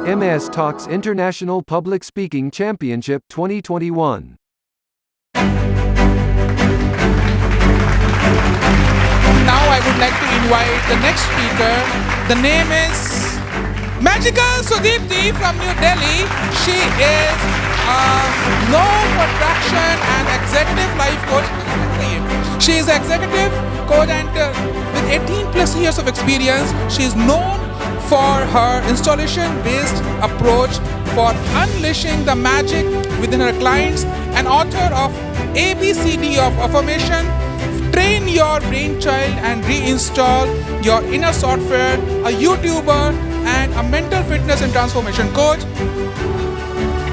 MS Talks International Public Speaking Championship 2021. Now I would like to invite the next speaker. The name is Magical Sudeepti from New Delhi. She is known for traction and executive life coach. She is executive coach and with 18 plus years of experience, she is known for her installation-based approach for unleashing the magic within her clients, an author of ABCD of Affirmation, Train Your Brain Child and Reinstall Your Inner Software, a YouTuber and a mental fitness and transformation coach.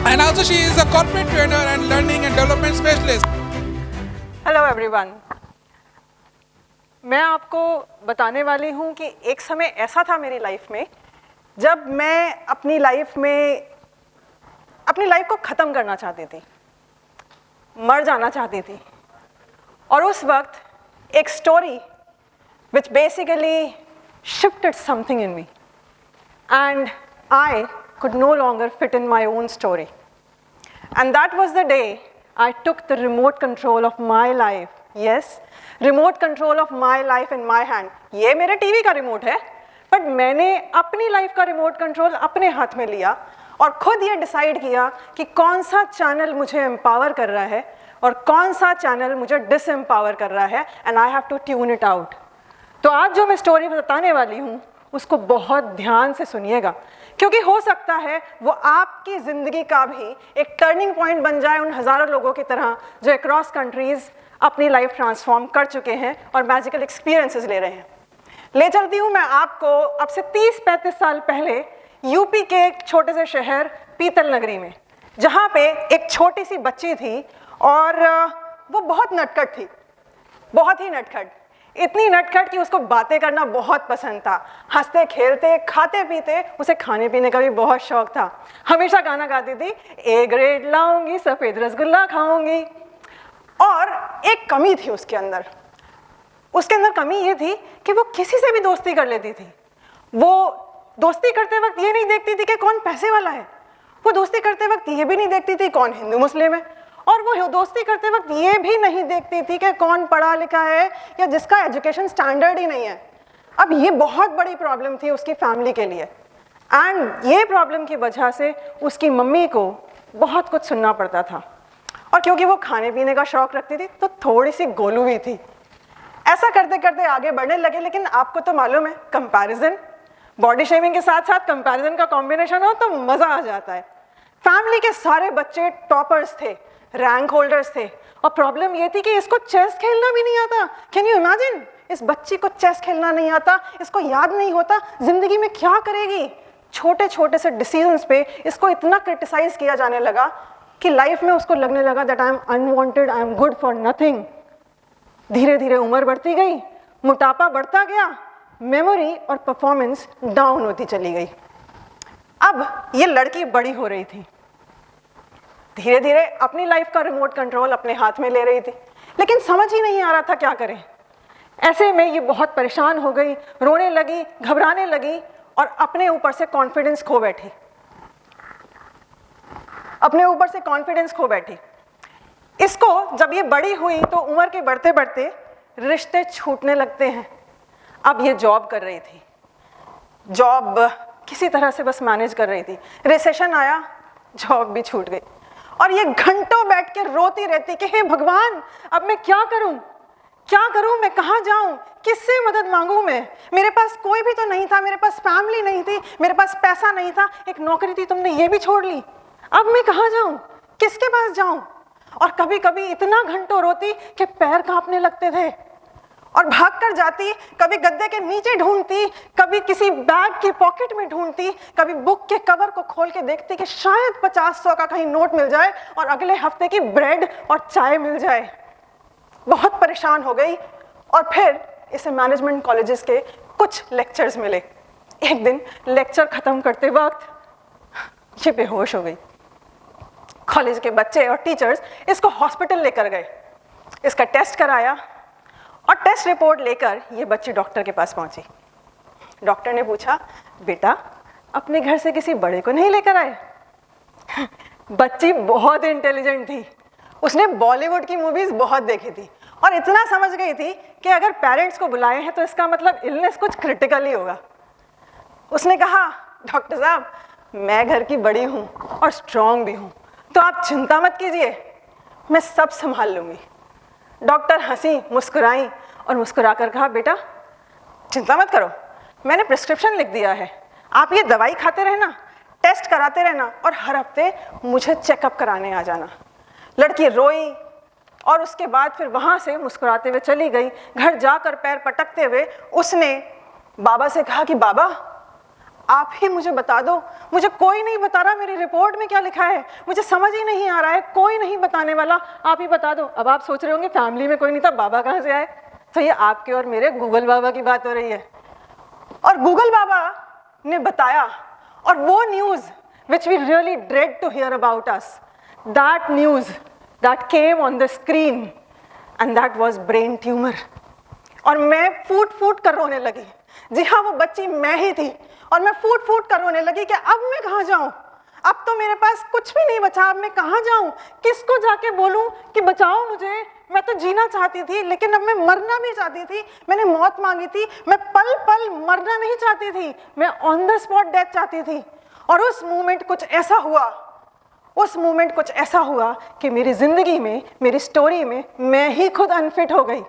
And also she is a corporate trainer and learning and development specialist. Hello everyone. मैं आपको बताने वाली हूँ कि एक समय ऐसा था मेरी लाइफ में जब मैं अपनी लाइफ को ख़त्म करना चाहती थी, मर जाना चाहती थी। और उस वक्त एक story which basically shifted something in me and I could no longer fit in my own story. And that was the day I took the remote control of my life. Yes, remote control of my life in my hand. ये मेरे TV का remote है, but मैंने अपनी life का remote control अपने हाथ में लिया और खुद ये डिसाइड किया कि कौन सा चैनल मुझे एम्पावर कर रहा है और कौन सा चैनल मुझे डिसएम्पावर कर रहा है, and I have to tune it out. तो आज जो मैं स्टोरी बताने वाली हूँ उसको बहुत ध्यान से सुनिएगा, क्योंकि हो सकता है वो आपकी ज़िंदगी का भी एक टर्निंग पॉइंट बन जाए उन हज़ारों लोगों की तरह जो अक्रॉस कंट्रीज़ अपनी लाइफ ट्रांसफॉर्म कर चुके हैं और मैजिकल एक्सपीरियंसेस ले रहे हैं। ले चलती हूँ मैं आपको अब से 30-35 साल पहले यूपी के एक छोटे से शहर पीतल नगरी में, जहाँ पे एक छोटी सी बच्ची थी और वो बहुत नटखट थी, बहुत ही नटखट, इतनी नटखट कि उसको बातें करना बहुत पसंद था। हंसते खेलते खाते पीते उसे खाने पीने का भी बहुत शौक था। हमेशा गाना गाती थी, ए ग्रेड लाऊंगी सफ़ेद रसगुल्ला खाऊंगी। और एक कमी थी उसके अंदर कमी ये थी कि वो किसी से भी दोस्ती कर लेती थी। वो दोस्ती करते वक्त ये नहीं देखती थी कि कौन पैसे वाला है, वो दोस्ती करते वक्त ये भी नहीं देखती थी कौन हिंदू मुस्लिम है, और वो दोस्ती करते वक्त ये भी नहीं देखती थी कि कौन पढ़ा लिखा है या जिसका एजुकेशन स्टैंडर्ड ही नहीं है। अब ये बहुत बड़ी प्रॉब्लम थी उसकी फैमिली के लिए, एंड ये प्रॉब्लम की वजह से उसकी मम्मी को बहुत कुछ सुनना पड़ता था। और क्योंकि वो खाने पीने का शौक रखती थी तो थोड़ी सी गोलू भी थी। ऐसा करते करते आगे बढ़ने लगे, लेकिन आपको तो मालूम है कंपैरिजन, बॉडी शेमिंग के साथ साथ कंपैरिजन का कॉम्बिनेशन हो तो मज़ा आ जाता है। फैमिली के सारे बच्चे टॉपर्स थे, रैंक होल्डर्स थे, और प्रॉब्लम ये थी कि इसको चेस खेलना भी नहीं आता। कैन यू इमेजिन, इस बच्ची को चेस खेलना नहीं आता, इसको याद नहीं होता ज़िंदगी में क्या करेगी। छोटे छोटे से डिसीजंस पे इसको इतना क्रिटिसाइज किया जाने लगा कि लाइफ में उसको लगने लगा that I am unwanted, I am good for nothing. धीरे धीरे उम्र बढ़ती गई, मोटापा बढ़ता गया, मेमोरी और परफॉर्मेंस डाउन होती चली गई। अब ये लड़की बड़ी हो रही थी, धीरे धीरे अपनी लाइफ का रिमोट कंट्रोल अपने हाथ में ले रही थी, लेकिन समझ ही नहीं आ रहा था क्या करें। ऐसे में ये बहुत परेशान हो गई, रोने लगी, घबराने लगी और अपने ऊपर से कॉन्फिडेंस खो बैठी। इसको जब ये बड़ी हुई तो उम्र के बढ़ते बढ़ते रिश्ते छूटने लगते हैं। अब ये जॉब कर रही थी, जॉब किसी तरह से बस मैनेज कर रही थी। रिसेशन आया, जॉब भी छूट गई, और ये घंटों बैठ के रोती रहती कि हे भगवान, अब मैं क्या करूं, मैं कहाँ जाऊं, किससे मदद मांगूं मैं। मेरे पास कोई भी तो नहीं था, मेरे पास फैमिली नहीं थी, मेरे पास पैसा नहीं था, एक नौकरी थी, तुमने ये भी छोड़ ली। अब मैं कहाँ जाऊं, किसके पास जाऊं। और कभी कभी इतना घंटों रोती कि पैर कांपने लगते थे और भाग कर जाती, कभी गद्दे के नीचे ढूंढती, कभी किसी बैग की पॉकेट में ढूंढती, कभी बुक के कवर को खोल के देखती कि शायद 50-100 का कहीं नोट मिल जाए और अगले हफ्ते की ब्रेड और चाय मिल जाए। बहुत परेशान हो गई और फिर इसे मैनेजमेंट कॉलेजेस के कुछ लेक्चर्स मिले। एक दिन लेक्चर ख़त्म करते वक्त ये बेहोश हो गई। कॉलेज के बच्चे और टीचर्स इसको हॉस्पिटल लेकर गए, इसका टेस्ट कराया और टेस्ट रिपोर्ट लेकर ये बच्ची डॉक्टर के पास पहुंची। डॉक्टर ने पूछा, बेटा अपने घर से किसी बड़े को नहीं लेकर आए? बच्ची बहुत इंटेलिजेंट थी, उसने बॉलीवुड की मूवीज बहुत देखी थी और इतना समझ गई थी कि अगर पेरेंट्स को बुलाए हैं तो इसका मतलब इलनेस कुछ क्रिटिकल ही होगा। उसने कहा, डॉक्टर साहब मैं घर की बड़ी हूँ और स्ट्रांग भी हूँ, तो आप चिंता मत कीजिए, मैं सब संभाल लूँगी। डॉक्टर हंसी, मुस्कुराई और मुस्कुराकर कहा, बेटा चिंता मत करो, मैंने प्रिस्क्रिप्शन लिख दिया है, आप ये दवाई खाते रहना, टेस्ट कराते रहना और हर हफ्ते मुझे चेकअप कराने आ जाना। लड़की रोई और उसके बाद फिर वहाँ से मुस्कुराते हुए चली गई। घर जाकर पैर पटकते हुए उसने बाबा से कहा कि बाबा आप ही मुझे बता दो, मुझे कोई नहीं बता रहा मेरी रिपोर्ट में क्या लिखा है, मुझे समझ ही नहीं आ रहा है, कोई नहीं बताने वाला, आप ही बता दो। अब आप सोच रहे होंगे फैमिली में कोई नहीं था, बाबा कहाँ से आए? तो ये आपके और मेरे गूगल बाबा की बात हो रही है। और गूगल बाबा ने बताया, और वो news which we really dread to hear about us, that news that came on the screen and that was brain tumor। और मैं फूट फूट कर रोने लगी। जी हाँ, वो बच्ची मैं ही थी और मैं फूट फूट कर रोने लगी कि अब मैं कहाँ जाऊँ, अब तो मेरे पास कुछ भी नहीं बचा, अब मैं कहाँ जाऊँ, किसको जाके बोलूँ कि बचाओ मुझे, मैं तो जीना चाहती थी लेकिन अब मैं मरना भी चाहती थी, मैंने मौत मांगी थी, मैं पल पल मरना नहीं चाहती थी, मैं ऑन द स्पॉट डेथ चाहती थी। और उस मोमेंट कुछ ऐसा हुआ कि मेरी ज़िंदगी में, मेरी स्टोरी में मैं ही खुद अनफिट हो गई।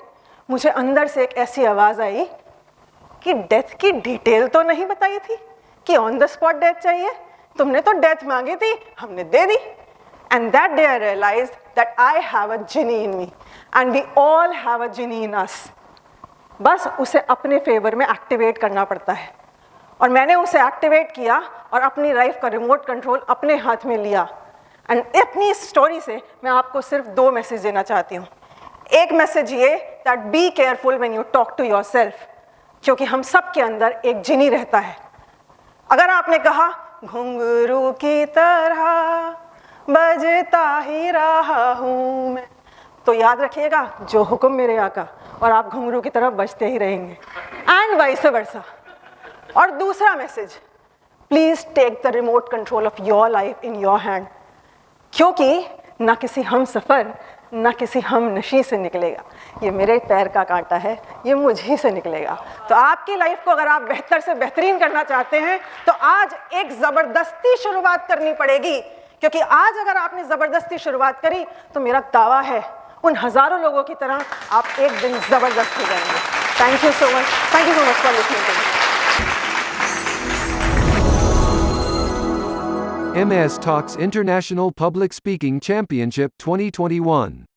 मुझे अंदर से एक ऐसी आवाज़ आई कि डेथ की डिटेल तो नहीं बताई थी कि ऑन द स्पॉट डेथ चाहिए, तुमने तो डेथ मांगी थी, हमने दे दी। And that day I realized that I have a genie in me and we all have a genie in us। बस उसे अपने फेवर में एक्टिवेट करना पड़ता है और मैंने उसे एक्टिवेट किया और अपनी लाइफ का रिमोट कंट्रोल अपने हाथ में लिया। एंड अपनी इस स्टोरी से मैं आपको सिर्फ 2 मैसेज देना चाहती हूँ। एक मैसेज ये, that be careful when you talk to yourself, क्योंकि हम सब के अंदर एक जिनी रहता है। अगर आपने कहा घुंघरू की तरह बजता ही रहा हूँ मैं, तो याद रखिएगा जो हुक्म मेरे आका, और आप घुंघरू की तरफ बजते ही रहेंगे, एंड वाइस वर्सा। और दूसरा message, please take the remote control of your life in your hand, क्योंकि ना किसी हम सफ़र ना किसी हम नशी से निकलेगा, ये मेरे पैर का कांटा है, ये मुझे से निकलेगा। तो आपकी लाइफ को अगर आप बेहतर से बेहतरीन करना चाहते हैं तो आज एक ज़बरदस्ती शुरुआत करनी पड़ेगी, क्योंकि आज अगर आपने ज़बरदस्ती शुरुआत करी तो मेरा दावा है उन हज़ारों लोगों की तरह आप एक दिन ज़बरदस्त हो जाएंगे। Thank you so much for listening to me. MS Talks International Public Speaking Championship 2021